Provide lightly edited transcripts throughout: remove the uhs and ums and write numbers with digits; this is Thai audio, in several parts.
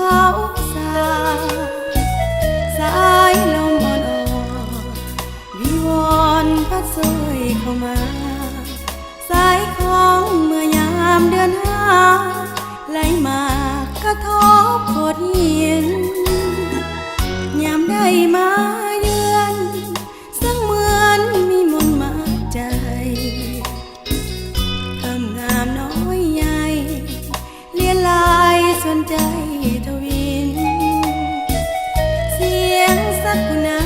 เขาสาสายลมอ่อนๆวิวอนพัดสวยเข้ามาสายของเมื่อยามเดือนห้าไหลมากระทบโขดหินยามได้มาเยือนซึ่งเหมือนมีมนต์มาใจทำงามน้อยใหญ่เลียนลายสนใจทวินเสียงสักกุณา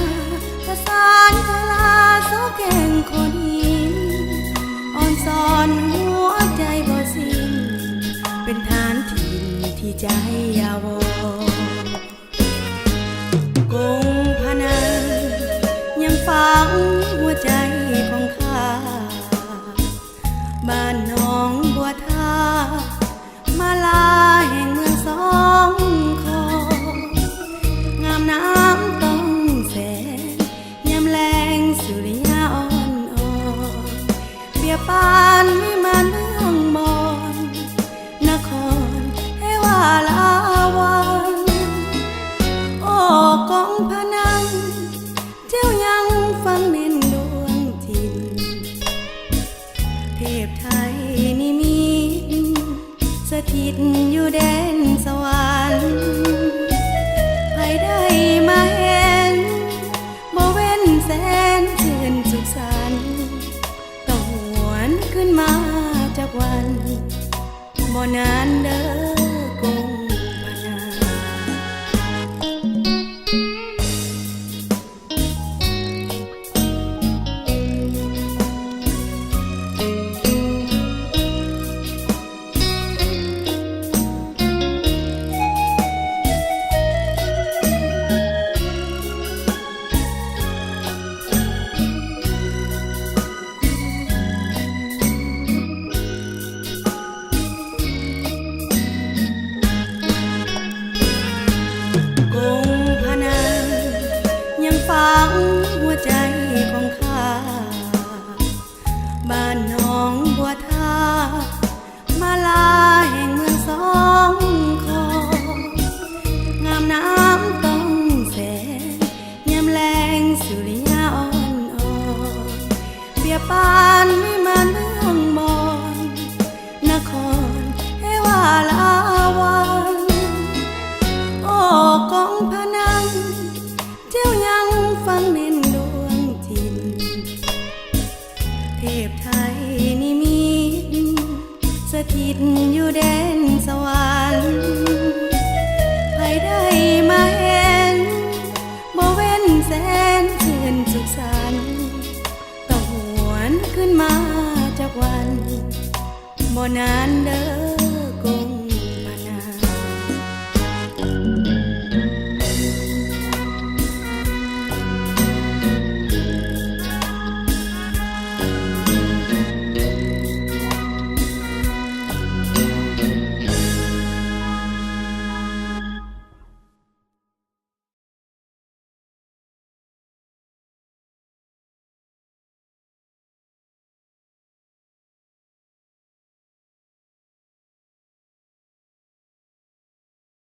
ประสานทลาโซแข่งคนหินอ่อนสอนหัวใจบ่สิ้นเป็นฐานถิ่นที่ใจยาวกงพนังยังฝังหัวใจของข้าบ้านหนองบัวท่ามาลาแห่งเมืองสองคองามน้ำต้องแสงยามแรงสุริยาอ่อนเปียปานวิมานเมืองมอนนครให้ว่าลาวันโอ้กองพนังเจ้ายังฟังเน้นดวงจิตเทพไทยนิมิตสถิตอยู่แดนสวรรค์ใครได้มาเห็นบ่เว้นแสนชื่นสุขสันต์ต้องหวนขึ้นมาจากวันบ่นานเด้อกงพนังฝังหัวใจของข้าบ้านหนองบัวท่ามาลาแห่งเมืองสองคองามน้ำต้องแสงยามแรงสุริยาอ่อนเปียปานวิมานเมืองมอนนครให้ว่าลาวันโอ้กองพนังเจ้ายังฟังเน้นดวงจิตเทพไทยนิมิตสถิตอยู่แดนสวรรค์ใครได้มาเห็นบ่เว้นแสนชื่นสุขสันต์ต้องหวนขึ้นมาจากวันบ่นานเด้อ